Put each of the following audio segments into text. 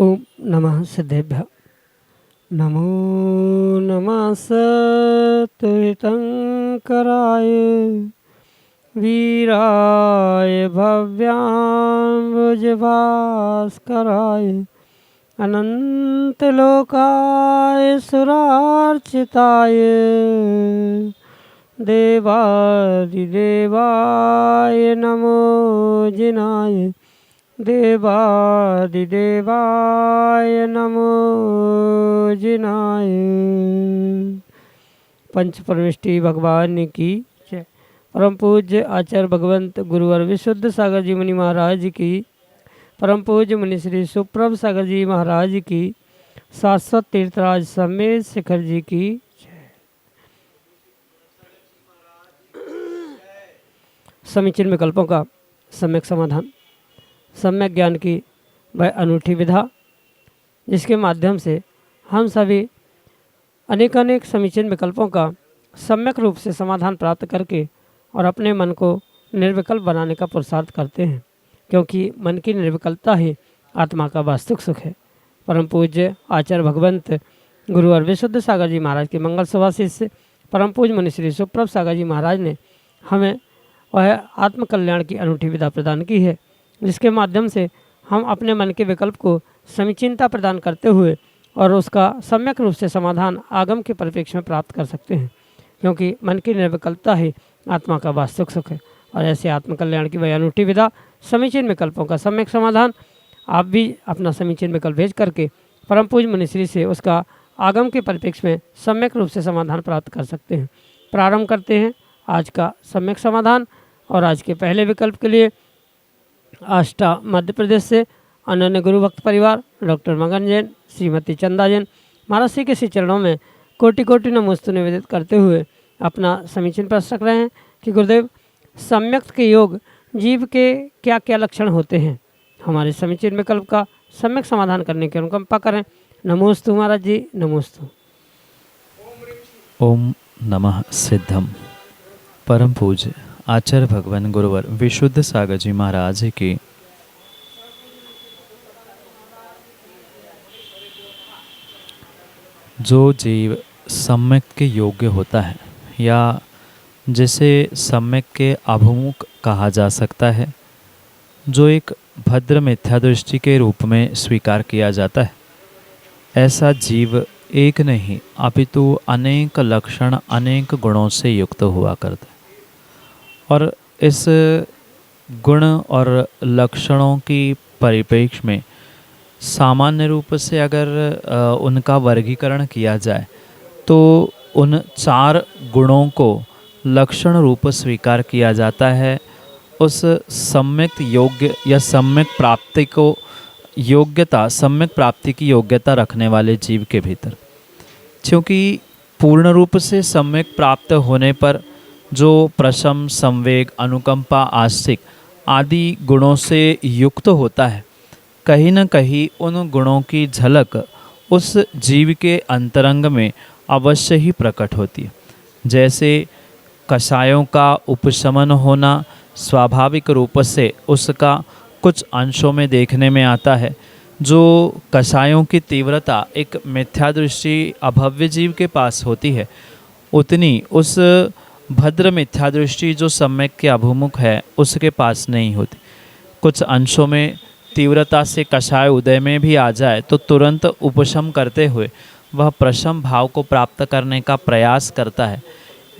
ओम नमः सिद्धेभ्यः। नमो नमः सत्तुहितंकराय वीराय भव्याम्बुजभास्कराय अनंतलोकाय सुरार्चिताय देवादिदेवाय नमो जिनाय देवादिदेवाय नमो जिनाय। पंच परमेष्टि भगवान की जय। परम पूज्य आचार्य भगवंत गुरुवर विशुद्ध सागर जी मुनि महाराज की, परम पूज्य मुनि श्री सुप्रभ सागर जी महाराज की, शाश्वत तीर्थराज समेत शिखर जी की जय। समीचीन विकल्पों का सम्यक समाधान, सम्यक ज्ञान की वह अनूठी विधा जिसके माध्यम से हम सभी अनेकानेक समीचीन विकल्पों का सम्यक रूप से समाधान प्राप्त करके और अपने मन को निर्विकल्प बनाने का पुरुषार्थ करते हैं, क्योंकि मन की निर्विकल्पता ही आत्मा का वास्तविक सुख है। परम पूज्य आचार्य भगवंत गुरुवर विशुद्ध सागर जी महाराज के मंगल सभा शिष्य परम पूज्य मुनि श्री सुप्रभ सागर जी महाराज ने हमें वह आत्मकल्याण की अनूठी विधा प्रदान की है, जिसके माध्यम से हम अपने मन के विकल्प को समीचीनता प्रदान करते हुए और उसका सम्यक रूप से समाधान आगम के परिप्रेक्ष्य में प्राप्त कर सकते हैं, क्योंकि मन की निर्विकल्पता ही आत्मा का वास्तविक सुख है। और ऐसे आत्मकल्याण की वह अनूठी विधा समीचीन विकल्पों का सम्यक समाधान आप भी अपना समीचीन विकल्प भेज करके परम पूज्य मुनिश्री से उसका आगम के परिप्रेक्ष्य में सम्यक रूप से समाधान प्राप्त कर सकते हैं। प्रारंभ करते हैं आज का सम्यक समाधान। और आज के पहले विकल्प के लिए आष्टा मध्य प्रदेश से अनन्य गुरु भक्त परिवार डॉक्टर मगन जैन, श्रीमती चंदा जैन महाराज श्री के श्री चरणों में कोटि कोटि नमोस्तु निवेदित करते हुए अपना समीचीन प्रश्न रख रहे हैं कि गुरुदेव, सम्यक के योग जीव के क्या क्या लक्षण होते हैं। हमारे समीचीन विकल्प का सम्यक समाधान करने की अनुकंपा करें। नमोस्तु महाराज जी, नमोस्तु। ओम नमः सिद्धम। परम पूज्य आचार्य भगवान गुरुवर विशुद्ध सागर जी महाराज की जो जीव सम्यक के योग्य होता है या जिसे सम्यक के अभिमुख कहा जा सकता है, जो एक भद्र मिथ्या दृष्टि के रूप में स्वीकार किया जाता है, ऐसा जीव एक नहीं अपितु अनेक लक्षण अनेक गुणों से युक्त हुआ करता है। और इस गुण और लक्षणों की परिप्रेक्ष्य में सामान्य रूप से अगर उनका वर्गीकरण किया जाए तो उन चार गुणों को लक्षण रूप स्वीकार किया जाता है उस सम्यक योग्य या सम्यक प्राप्ति को योग्यता, सम्यक प्राप्ति की योग्यता रखने वाले जीव के भीतर। क्योंकि पूर्ण रूप से सम्यक प्राप्त होने पर जो प्रशम, संवेग, अनुकंपा, आस्तिक आदि गुणों से युक्त होता है, कहीं न कहीं उन गुणों की झलक उस जीव के अंतरंग में अवश्य ही प्रकट होती है। जैसे कषायों का उपशमन होना स्वाभाविक रूप से उसका कुछ अंशों में देखने में आता है। जो कषायों की तीव्रता एक मिथ्या दृष्टि अभव्य जीव के पास होती है, उतनी उस भद्र मिथ्या दृष्टि जो सम्यक के अभिमुख है उसके पास नहीं होती। कुछ अंशों में तीव्रता से कषाय उदय में भी आ जाए तो तुरंत उपशम करते हुए वह प्रशम भाव को प्राप्त करने का प्रयास करता है।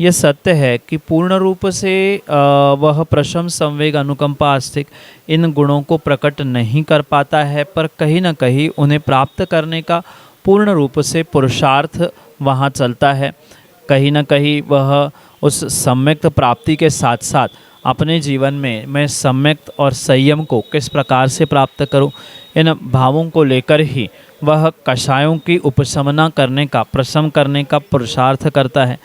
यह सत्य है कि पूर्ण रूप से वह प्रशम, संवेग, अनुकंपा, आस्तिक इन गुणों को प्रकट नहीं कर पाता है, पर कहीं न कहीं उन्हें प्राप्त करने का पूर्ण रूप से पुरुषार्थ वहाँ चलता है। कहीं न कहीं वह उस सम्यक प्राप्ति के साथ साथ अपने जीवन में मैं सम्यक और संयम को किस प्रकार से प्राप्त करूं, इन भावों को लेकर ही वह कषायों की उपशमना करने का, प्रशम करने का पुरुषार्थ करता है।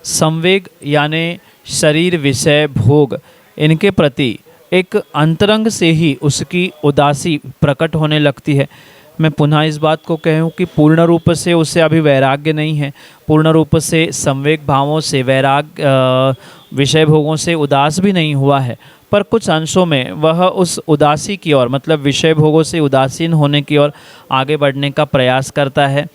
संवेग यानी शरीर, विषय, भोग, इनके प्रति एक अंतरंग से ही उसकी उदासी प्रकट होने लगती है। मैं पुनः इस बात को कहूँ कि पूर्ण रूप से उसे अभी वैराग्य नहीं है, पूर्ण रूप से संवेग भावों से विषय भोगों से उदास भी नहीं हुआ है, पर कुछ अंशों में वह उस उदासी की ओर, मतलब विषय भोगों से उदासीन होने की ओर आगे बढ़ने का प्रयास करता है।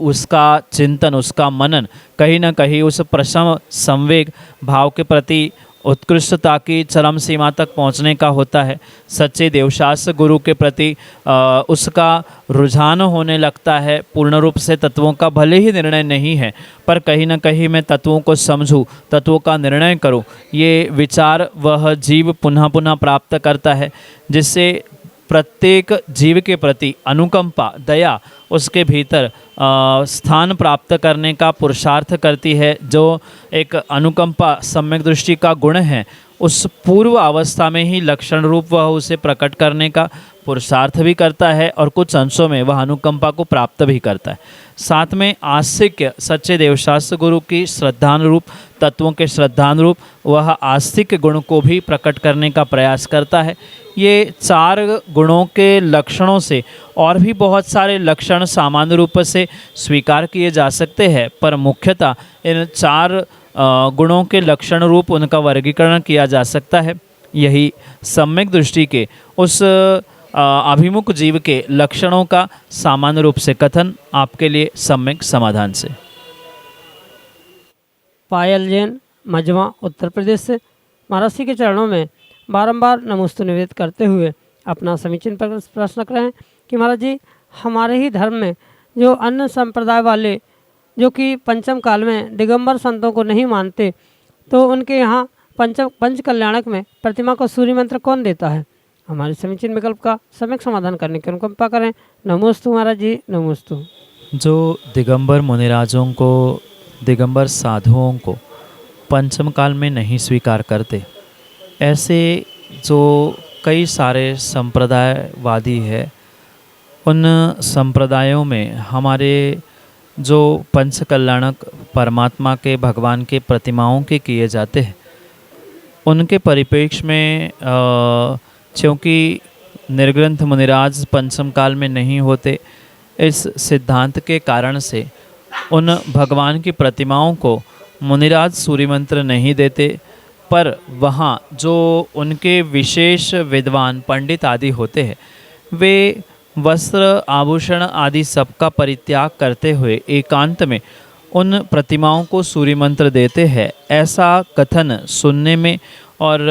उसका चिंतन, उसका मनन कहीं ना कहीं उस प्रशम संवेग भाव के प्रति उत्कृष्टता की चरम सीमा तक पहुंचने का होता है। सच्चे देवशास्त्र गुरु के प्रति उसका रुझान होने लगता है। पूर्ण रूप से तत्वों का भले ही निर्णय नहीं है, पर कहीं ना कहीं मैं तत्वों को समझूं, तत्वों का निर्णय करूं, ये विचार वह जीव पुनः पुनः प्राप्त करता है, जिससे प्रत्येक जीव के प्रति अनुकंपा, दया उसके भीतर स्थान प्राप्त करने का पुरुषार्थ करती है। जो एक अनुकंपा सम्यक दृष्टि का गुण है, उस पूर्व अवस्था में ही लक्षण रूप वह उसे प्रकट करने का पुरुषार्थ भी करता है और कुछ अंशों में वह अनुकंपा को प्राप्त भी करता है। साथ में आस्तिक्य, सच्चे देवशास्त्र गुरु की श्रद्धानुरूप, तत्वों के श्रद्धानुरूप वह आस्तिक गुण को भी प्रकट करने का प्रयास करता है। ये 4 गुणों के लक्षणों से और भी बहुत सारे लक्षण सामान्य रूप से स्वीकार किए जा सकते हैं, पर मुख्यतः इन 4 गुणों के लक्षण रूप उनका वर्गीकरण किया जा सकता है। यही सम्यक दृष्टि के उस अभिमुख जीव के लक्षणों का सामान्य रूप से कथन आपके लिए सम्यक समाधान से। पायल जैन, मजवा, उत्तर प्रदेश से महाराज जी के चरणों में बारंबार नमोस्तु निवेदित करते हुए अपना समीचीन प्रश्न कर रहे हैं कि महाराज जी, हमारे ही धर्म में जो अन्य संप्रदाय वाले जो कि पंचम काल में दिगंबर संतों को नहीं मानते, तो उनके यहाँ पंच कल्याणक में प्रतिमा को सूर्य मंत्र कौन देता है? हमारे समीचीन विकल्प का सम्यक समाधान करने की अनुकंपा करें। नमोस्तु महाराज जी, नमोस्तु। जो दिगंबर मुनिराजों को, दिगंबर साधुओं को पंचम काल में नहीं स्वीकार करते, ऐसे जो कई सारे संप्रदायवादी है, उन संप्रदायों में हमारे जो पंच कल्याणक परमात्मा के, भगवान के प्रतिमाओं के किए जाते हैं, उनके परिप्रेक्ष्य में क्योंकि निर्ग्रंथ मुनिराज पंचम काल में नहीं होते, इस सिद्धांत के कारण से उन भगवान की प्रतिमाओं को मुनिराज सूर्य मंत्र नहीं देते, पर वहाँ जो उनके विशेष विद्वान पंडित आदि होते हैं, वे वस्त्र आभूषण आदि सबका परित्याग करते हुए एकांत में उन प्रतिमाओं को सूर्य मंत्र देते हैं। ऐसा कथन सुनने में और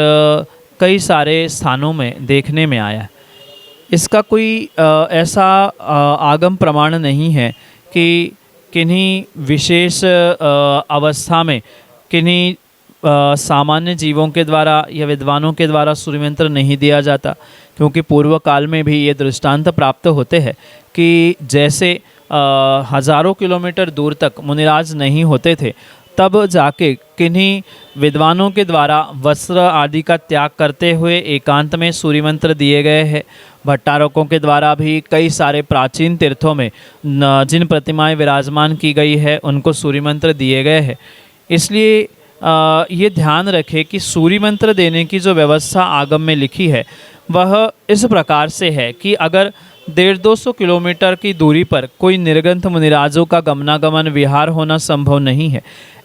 कई सारे स्थानों में देखने में आया है। इसका कोई ऐसा आगम प्रमाण नहीं है कि किन्हीं विशेष अवस्था में किन्हीं सामान्य जीवों के द्वारा या विद्वानों के द्वारा सूर्य मंत्र नहीं दिया जाता, क्योंकि पूर्व काल में भी ये दृष्टांत प्राप्त होते हैं कि जैसे हजारों किलोमीटर दूर तक मुनिराज नहीं होते थे, तब जाके किन्हीं विद्वानों के द्वारा वस्त्र आदि का त्याग करते हुए एकांत में सूर्य मंत्र दिए गए हैं। भट्टारकों के द्वारा भी कई सारे प्राचीन तीर्थों में जिन प्रतिमाएं विराजमान की गई है, उनको सूर्य मंत्र दिए गए हैं। इसलिए ये ध्यान रखें कि सूर्य मंत्र देने की जो व्यवस्था आगम में लिखी है, वह इस प्रकार से है कि अगर 150-200 किलोमीटर की दूरी पर कोई निर्ग्रंथ मुनिराजों का गमनागमन विहार होना संभव नहीं है,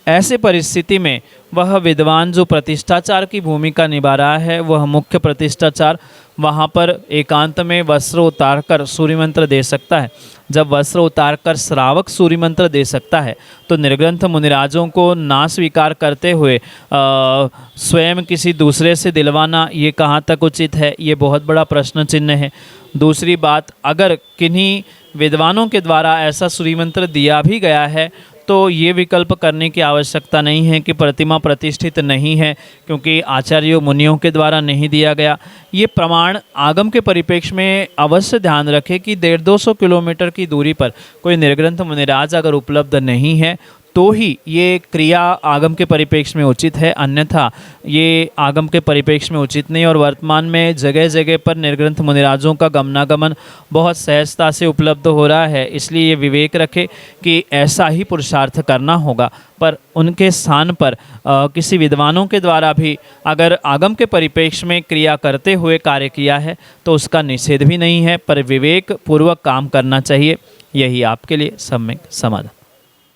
ऐसे परिस्थिति में वह विद्वान जो प्रतिष्ठाचार की भूमिका निभा रहा है, वह मुख्य प्रतिष्ठाचार वहाँ पर एकांत में वस्त्र उतारकर सूर्य मंत्र दे सकता है। जब वस्त्र उतारकर श्रावक सूर्य मंत्र दे सकता है, तो निर्ग्रंथ मुनिराजों को ना स्वीकार करते हुए स्वयं किसी दूसरे से दिलवाना ये कहाँ तक उचित है, ये बहुत बड़ा प्रश्न चिन्ह है। दूसरी बात, अगर किन्हीं विद्वानों के द्वारा ऐसा सूर्य मंत्र दिया भी गया है, तो ये विकल्प करने की आवश्यकता नहीं है कि प्रतिमा प्रतिष्ठित नहीं है, क्योंकि आचार्यों मुनियों के द्वारा नहीं दिया गया। ये प्रमाण आगम के परिप्रेक्ष्य में अवश्य ध्यान रखें कि 150-200 किलोमीटर की दूरी पर कोई निर्ग्रंथ मुनिराज अगर उपलब्ध नहीं है, तो ही ये क्रिया आगम के परिप्रेक्ष्य में उचित है, अन्यथा ये आगम के परिप्रेक्ष्य में उचित नहीं। और वर्तमान में जगह जगह पर निर्ग्रंथ मुनिराजों का गमनागमन बहुत सहजता से उपलब्ध हो रहा है, इसलिए ये विवेक रखे कि ऐसा ही पुरुषार्थ करना होगा। पर उनके स्थान पर किसी विद्वानों के द्वारा भी अगर आगम के परिप्रेक्ष्य में क्रिया करते हुए कार्य किया है तो उसका निषेध भी नहीं है, पर विवेक पूर्वक काम करना चाहिए। यही आपके लिए सम्यक समाधान।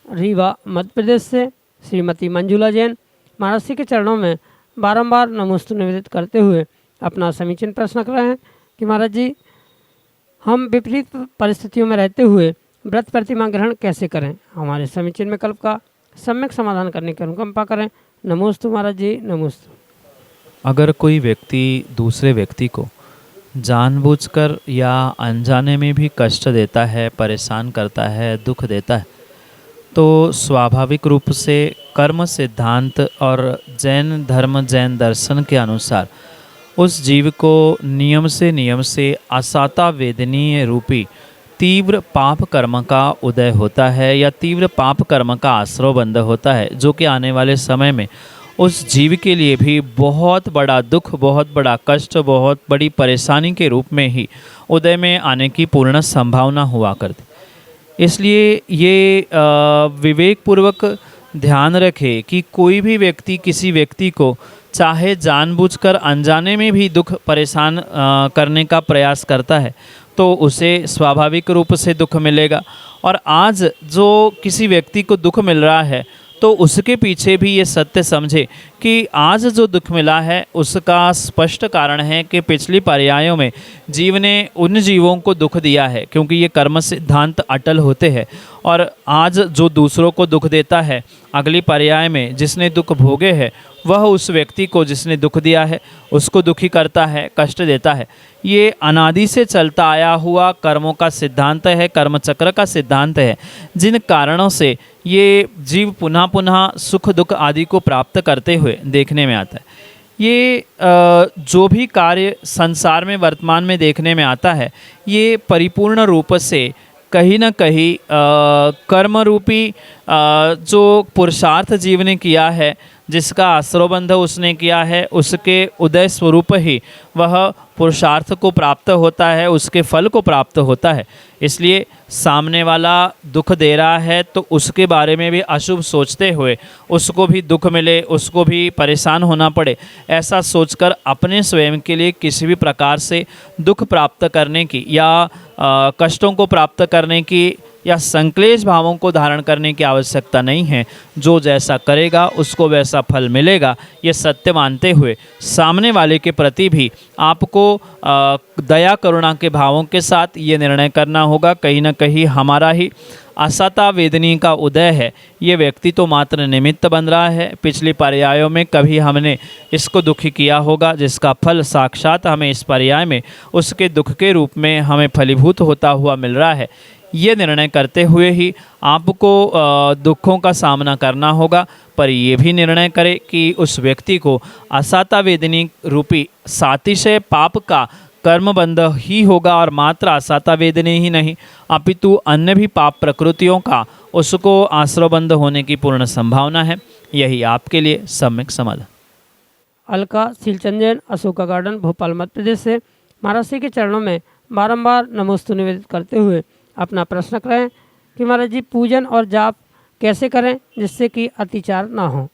रीवा मध्य प्रदेश से श्रीमती मंजुला जैन महाराज जी के चरणों में बारंबार नमोस्तु निवेदित करते हुए अपना समीचीन प्रश्न कर रहे हैं कि महाराज जी, हम विपरीत परिस्थितियों में रहते हुए व्रत प्रतिमा ग्रहण कैसे करें? हमारे समीचीन विकल्प का सम्यक समाधान करने की अनुकंपा करें। नमोस्तु महाराज जी, नमोस्तु। अगर कोई व्यक्ति दूसरे व्यक्ति को जानबूझकर या अनजाने में भी कष्ट देता है, परेशान करता है, दुख देता है, तो स्वाभाविक रूप से कर्म सिद्धांत और जैन धर्म, जैन दर्शन के अनुसार उस जीव को नियम से असाता वेदनीय रूपी तीव्र पाप कर्म का उदय होता है या तीव्र पाप कर्म का आश्रय बंध होता है, जो कि आने वाले समय में उस जीव के लिए भी बहुत बड़ा दुख, बहुत बड़ा कष्ट, बहुत बड़ी परेशानी के रूप में ही उदय में आने की पूर्ण संभावना हुआ करती। इसलिए ये विवेक पूर्वक ध्यान रखे कि कोई भी व्यक्ति किसी व्यक्ति को चाहे जानबूझकर अनजाने में भी दुख परेशान करने का प्रयास करता है तो उसे स्वाभाविक रूप से दुख मिलेगा। और आज जो किसी व्यक्ति को दुख मिल रहा है तो उसके पीछे भी ये सत्य समझे कि आज जो दुख मिला है उसका स्पष्ट कारण है कि पिछली पर्यायों में जीव ने उन जीवों को दुख दिया है, क्योंकि ये कर्म सिद्धांत अटल होते हैं। और आज जो दूसरों को दुख देता है, अगली पर्याय में जिसने दुख भोगे है वह उस व्यक्ति को जिसने दुख दिया है उसको दुखी करता है, कष्ट देता है। ये अनादि से चलता आया हुआ कर्मों का सिद्धांत है, कर्म चक्र का सिद्धांत है, जिन कारणों से ये जीव पुनः पुनः सुख दुख आदि को प्राप्त करते हुए देखने में आता है। ये जो भी कार्य संसार में वर्तमान में देखने में आता है, ये परिपूर्ण रूप से कहीं न कहीं कर्म रूपी जो पुरुषार्थ जीव ने किया है, जिसका आश्रयबंध उसने किया है, उसके उदय स्वरूप ही वह पुरुषार्थ को प्राप्त होता है, उसके फल को प्राप्त होता है। इसलिए सामने वाला दुख दे रहा है तो उसके बारे में भी अशुभ सोचते हुए उसको भी दुख मिले, उसको भी परेशान होना पड़े, ऐसा सोचकर अपने स्वयं के लिए किसी भी प्रकार से दुख प्राप्त करने की या कष्टों को प्राप्त करने की या संक्लेश भावों को धारण करने की आवश्यकता नहीं है। जो जैसा करेगा उसको वैसा फल मिलेगा, ये सत्य मानते हुए सामने वाले के प्रति भी आपको दया करुणा के भावों के साथ ये निर्णय करना होगा। कहीं ना कहीं हमारा ही असता वेदनी का उदय है, ये व्यक्ति तो मात्र निमित्त बन रहा है। पिछली पर्यायों में कभी हमने इसको दुखी किया होगा, जिसका फल साक्षात हमें इस पर्याय में उसके दुख के रूप में हमें फलीभूत होता हुआ मिल रहा है। ये निर्णय करते हुए ही आपको दुखों का सामना करना होगा, पर ये भी निर्णय करें कि उस व्यक्ति को असाता वेदनी रूपी सातिशय पाप का कर्मबंध ही होगा, और मात्र असाता वेदनी ही नहीं अपितु अन्य भी पाप प्रकृतियों का उसको आश्रयबंध होने की पूर्ण संभावना है। यही आपके लिए सम्यक समाधान। अलका सीलचंद, अशोका गार्डन, भोपाल, मध्य प्रदेश से महाराज जी के चरणों में बारंबार नमोस्तु निवेदित करते हुए अपना प्रश्न करें कि महाराज जी, पूजन और जाप कैसे करें जिससे कि अतिचार ना हो?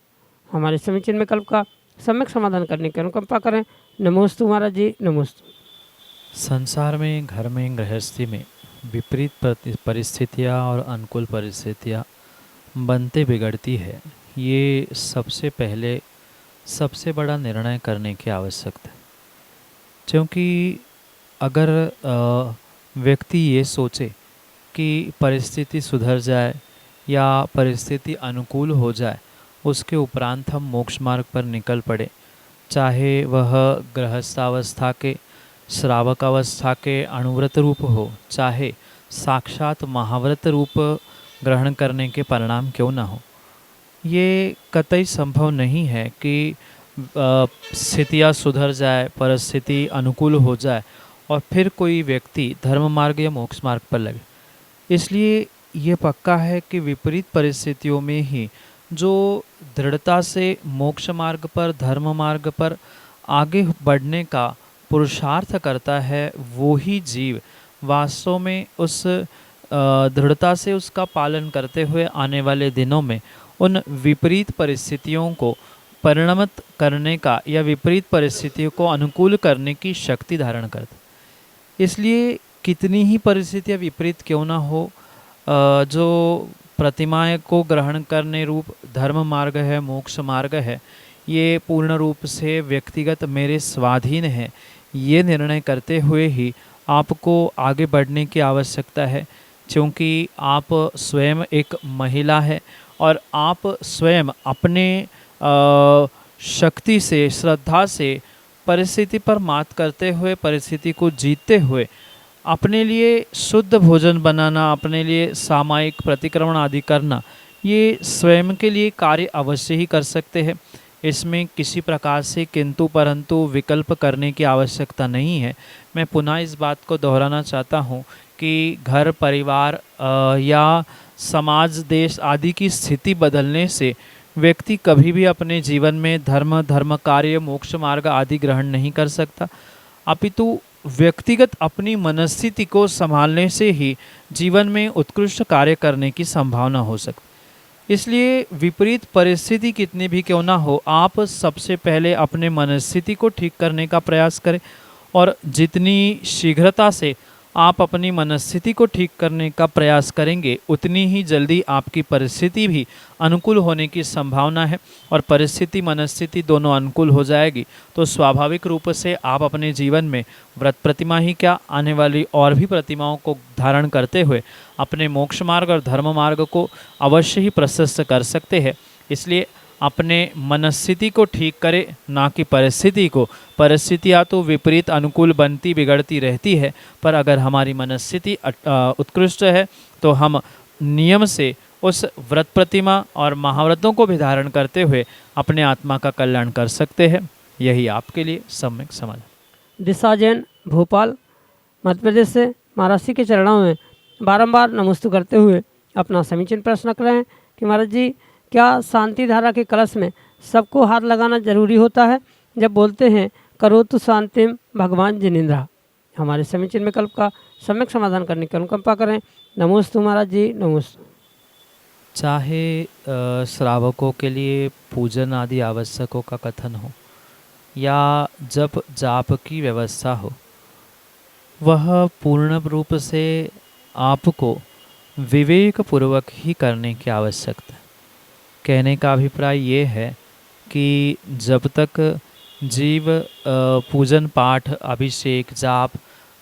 हमारे समीचीन विकल्प का सम्यक समाधान करने की अनुकंपा करें। नमोस्तु महाराज जी, नमोस्तु। संसार में, घर में, गृहस्थी में विपरीत परिस्थितियाँ और अनुकूल परिस्थितियाँ बनते बिगड़ती है। ये सबसे पहले सबसे बड़ा निर्णय करने की आवश्यकता है, क्योंकि अगर व्यक्ति ये सोचे कि परिस्थिति सुधर जाए या परिस्थिति अनुकूल हो जाए, उसके उपरांत हम मोक्ष मार्ग पर निकल पड़े, चाहे वह गृहस्थावस्था के, श्रावक अवस्था के अणुव्रत रूप हो, चाहे साक्षात महाव्रत रूप ग्रहण करने के परिणाम क्यों न हो। ये कतई संभव नहीं है कि स्थितियाँ सुधर जाए, परिस्थिति अनुकूल हो जाए और फिर कोई व्यक्ति धर्म मार्ग या मोक्ष मार्ग पर लगे। इसलिए ये पक्का है कि विपरीत परिस्थितियों में ही जो दृढ़ता से मोक्ष मार्ग पर, धर्म मार्ग पर आगे बढ़ने का पुरुषार्थ करता है, वो ही जीव वास्तव में उस दृढ़ता से उसका पालन करते हुए आने वाले दिनों में उन विपरीत परिस्थितियों को परिणमित करने का या विपरीत परिस्थितियों को अनुकूल करने की शक्ति धारण करता है। इसलिए कितनी ही परिस्थितियाँ विपरीत क्यों ना हो, जो प्रतिमाएं को ग्रहण करने रूप धर्म मार्ग है, मोक्ष मार्ग है, ये पूर्ण रूप से व्यक्तिगत मेरे स्वाधीन है, ये निर्णय करते हुए ही आपको आगे बढ़ने की आवश्यकता है। क्योंकि आप स्वयं एक महिला है और आप स्वयं अपने शक्ति से, श्रद्धा से परिस्थिति पर मात करते हुए, परिस्थिति को जीतते हुए अपने लिए शुद्ध भोजन बनाना, अपने लिए सामायिक प्रतिक्रमण आदि करना, ये स्वयं के लिए कार्य अवश्य ही कर सकते हैं। इसमें किसी प्रकार से किंतु परंतु विकल्प करने की आवश्यकता नहीं है। मैं पुनः इस बात को दोहराना चाहता हूँ कि घर परिवार या समाज, देश आदि की स्थिति बदलने से व्यक्ति कभी भी अपने जीवन में धर्म कार्य, मोक्ष मार्ग आदि ग्रहण नहीं कर सकता। अपितु व्यक्तिगत अपनी मनस्थिति को संभालने से ही जीवन में उत्कृष्ट कार्य करने की संभावना हो सकती। इसलिए विपरीत परिस्थिति कितनी भी क्यों ना हो, आप सबसे पहले अपने मनस्थिति को ठीक करने का प्रयास करें और जितनी शीघ्रता से आप अपनी मनस्थिति को ठीक करने का प्रयास करेंगे, उतनी ही जल्दी आपकी परिस्थिति भी अनुकूल होने की संभावना है। और परिस्थिति मनस्थिति दोनों अनुकूल हो जाएगी तो स्वाभाविक रूप से आप अपने जीवन में व्रत प्रतिमा ही क्या, आने वाली और भी प्रतिमाओं को धारण करते हुए अपने मोक्ष मार्ग और धर्म मार्ग को अवश्य ही प्रशस्त कर सकते हैं। इसलिए अपने मनस्थिति को ठीक करें, ना कि परिस्थिति को। परिस्थितियाँ तो विपरीत अनुकूल बनती बिगड़ती रहती है, पर अगर हमारी मनस्थिति उत्कृष्ट है तो हम नियम से उस व्रत प्रतिमा और महाव्रतों को भी धारण करते हुए अपने आत्मा का कल्याण कर सकते हैं। यही आपके लिए सम्यक समाधान। दिशा जैन, भोपाल, मध्य प्रदेश से महाराज के चरणों में बारंबार नमस्ते करते हुए अपना समीचीन प्रश्न रख रहे हैं कि महाराज जी, क्या शांति धारा के कलश में सबको हाथ लगाना जरूरी होता है जब बोलते हैं करोतु शांतिम भगवान जिनेन्द्र? हमारे समीचीन विकल्प का सम्यक समाधान करने की अनुकंपा करें। नमोस्तु महाराज जी, नमोस्तु। चाहे श्रावकों के लिए पूजन आदि आवश्यकों का कथन हो या जप जाप की व्यवस्था हो, वह पूर्ण रूप से आपको विवेक पूर्वक ही करने की आवश्यकता है। कहने का अभिप्राय ये है कि जब तक जीव पूजन पाठ, अभिषेक, जाप,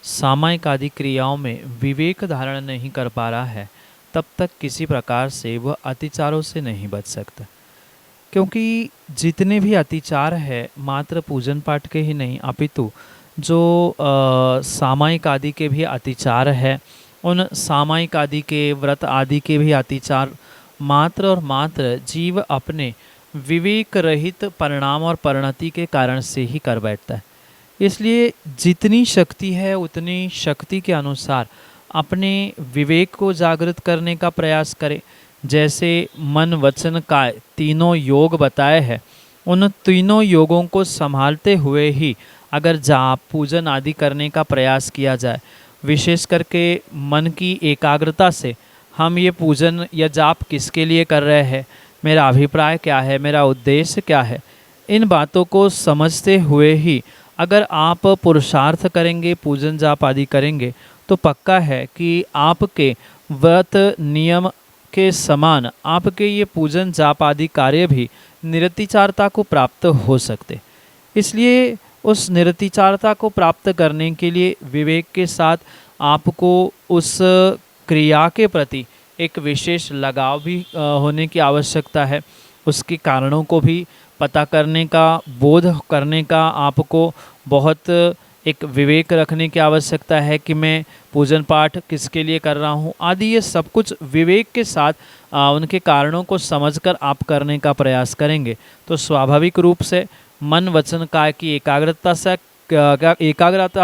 सामायिक आदि क्रियाओं में विवेक धारण नहीं कर पा रहा है, तब तक किसी प्रकार से वह अतिचारों से नहीं बच सकता। क्योंकि जितने भी अतिचार है मात्र पूजन पाठ के ही नहीं, अपितु जो सामायिक आदि के भी अतिचार है, उन सामायिक आदि के, व्रत आदि के भी अतिचार मात्र और मात्र जीव अपने विवेक रहित परिणाम और परिणति के कारण से ही कर बैठता है। इसलिए जितनी शक्ति है उतनी शक्ति के अनुसार अपने विवेक को जागृत करने का प्रयास करें। जैसे मन वचन काय तीनों योग बताए हैं, उन तीनों योगों को संभालते हुए ही अगर जाप पूजन आदि करने का प्रयास किया जाए, विशेष करके मन की एकाग्रता से हम ये पूजन या जाप किसके लिए कर रहे हैं, मेरा अभिप्राय क्या है, मेरा उद्देश्य क्या है, इन बातों को समझते हुए ही अगर आप पुरुषार्थ करेंगे, पूजन जाप आदि करेंगे, तो पक्का है कि आपके व्रत नियम के समान आपके ये पूजन जाप आदि कार्य भी निरतिचारता को प्राप्त हो सकते। इसलिए उस निरतिचारता को प्राप्त करने के लिए विवेक के साथ आपको उस क्रिया के प्रति एक विशेष लगाव भी होने की आवश्यकता है। उसके कारणों को भी पता करने का, बोध करने का आपको बहुत एक विवेक रखने की आवश्यकता है कि मैं पूजन पाठ किसके लिए कर रहा हूँ आदि। ये सब कुछ विवेक के साथ उनके कारणों को समझकर आप करने का प्रयास करेंगे तो स्वाभाविक रूप से मन वचन काय की एकाग्रता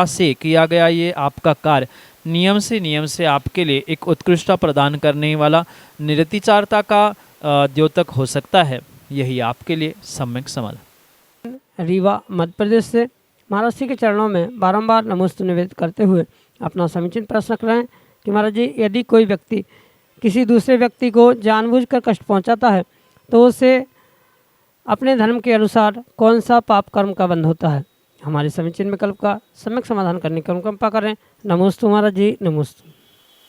से किया गया ये आपका कार्य नियम से आपके लिए एक उत्कृष्टता प्रदान करने वाला निरतिचारता का द्योतक हो सकता है। यही आपके लिए सम्यक समाधान। रीवा मध्य प्रदेश से महाराज जी के चरणों में बारंबार नमोस्तु निवेदित करते हुए अपना समीचीन प्रश्न रख रहे हैं कि महाराज जी, यदि कोई व्यक्ति किसी दूसरे व्यक्ति को जानबूझकर कष्ट पहुंचाता है तो उसे अपने धर्म के अनुसार कौन सा पाप कर्म का बंध होता है? हमारे समीचीन विकल्प का सम्यक समाधान करने की अनुकंपा करें। नमोस्तु महाराज जी, नमोस्तु।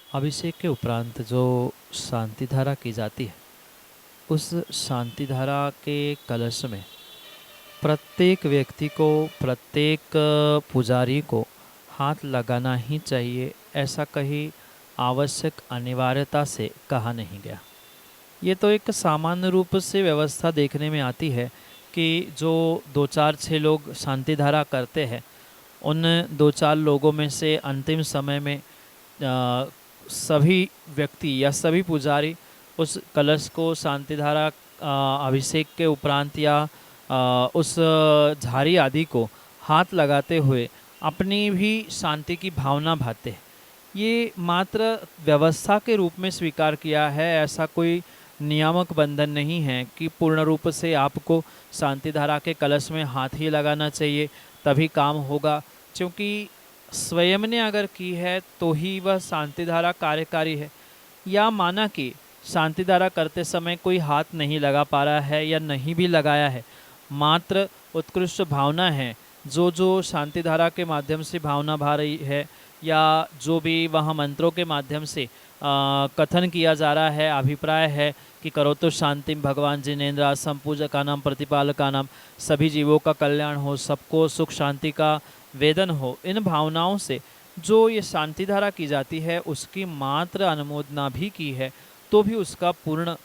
अभिषेक के उपरांत जो शांति धारा की जाती है, उस शांति धारा के कलश में प्रत्येक व्यक्ति को, प्रत्येक पुजारी को हाथ लगाना ही चाहिए, ऐसा कहीं आवश्यक अनिवार्यता से कहा नहीं गया। ये तो एक सामान्य रूप से व्यवस्था देखने में आती है कि जो 2-4-6 लोग शांति धारा करते हैं, उन 2-4 लोगों में से अंतिम समय में सभी व्यक्ति या सभी पुजारी उस कलश को शांति धारा अभिषेक के उपरांत या उस झारी आदि को हाथ लगाते हुए अपनी भी शांति की भावना भाते हैं। ये मात्र व्यवस्था के रूप में स्वीकार किया है, ऐसा कोई नियामक बंधन नहीं है कि पूर्ण रूप से आपको शांति धारा के कलश में हाथ ही लगाना चाहिए तभी काम होगा। क्योंकि स्वयं ने अगर की है तो ही वह शांति धारा कार्यकारी है, या माना कि शांति धारा करते समय कोई हाथ नहीं लगा पा रहा है या नहीं भी लगाया है, मात्र उत्कृष्ट भावना है, जो शांति धारा के माध्यम से भावना भा रही है या जो भी वहाँ मंत्रों के माध्यम से कथन किया जा रहा है, अभिप्राय है कि करो तो शांति भगवान जिनेन्द्र संपूजका नाम प्रतिपालका नाम, सभी जीवों का कल्याण हो, सबको सुख शांति का वेदन हो, इन भावनाओं से जो ये शांति धारा की जाती है उसकी मात्र अनुमोदना भी की है तो भी उसका पूर्ण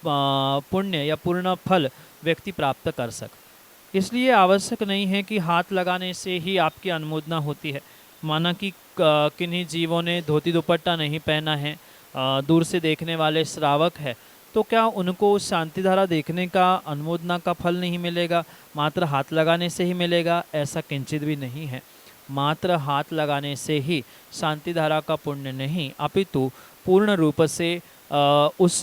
पुण्य या पूर्ण फल व्यक्ति प्राप्त कर सके। इसलिए आवश्यक नहीं है कि हाथ लगाने से ही आपकी अनुमोदना होती है। माना कि किन्हीं जीवों ने धोती दुपट्टा नहीं पहना है, दूर से देखने वाले श्रावक है, तो क्या उनको शांति धारा देखने का अनुमोदना का फल नहीं मिलेगा, मात्र हाथ लगाने से ही मिलेगा? ऐसा किंचित भी नहीं है। मात्र हाथ लगाने से ही शांति धारा का पुण्य नहीं, अपितु पूर्ण रूप से उस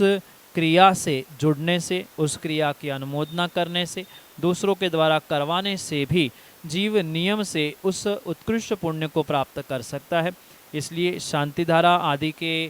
क्रिया से जुड़ने से, उस क्रिया की अनुमोदना करने से, दूसरों के द्वारा करवाने से भी जीव नियम से उस उत्कृष्ट पुण्य को प्राप्त कर सकता है। इसलिए शांति धारा आदि के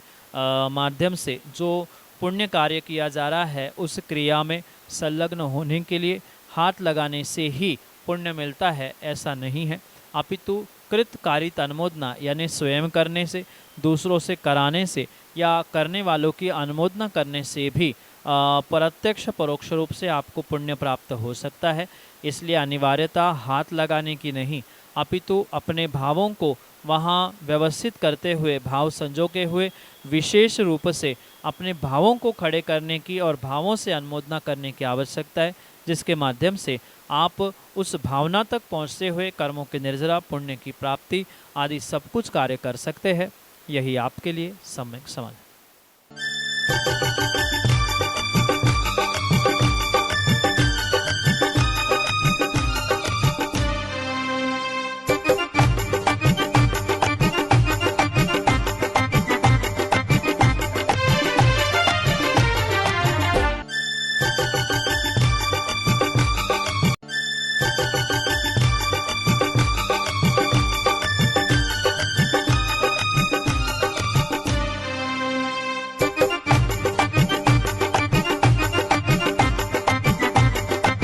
माध्यम से जो पुण्य कार्य किया जा रहा है उस क्रिया में संलग्न होने के लिए हाथ लगाने से ही पुण्य मिलता है, ऐसा नहीं है। अपितु कृतकारित अनुमोदना यानी स्वयं करने से, दूसरों से कराने से या करने वालों की अनुमोदना करने से भी प्रत्यक्ष परोक्ष रूप से आपको पुण्य प्राप्त हो सकता है। इसलिए अनिवार्यता हाथ लगाने की नहीं, अपितु अपने भावों को वहाँ व्यवस्थित करते हुए, भाव संजोके हुए विशेष रूप से अपने भावों को खड़े करने की और भावों से अनुमोदना करने की आवश्यकता है, जिसके माध्यम से आप उस भावना तक पहुँचते हुए कर्मों के निर्जरा, पुण्य की प्राप्ति आदि सब कुछ कार्य कर सकते हैं। यही आपके लिए सम्यक समाधान।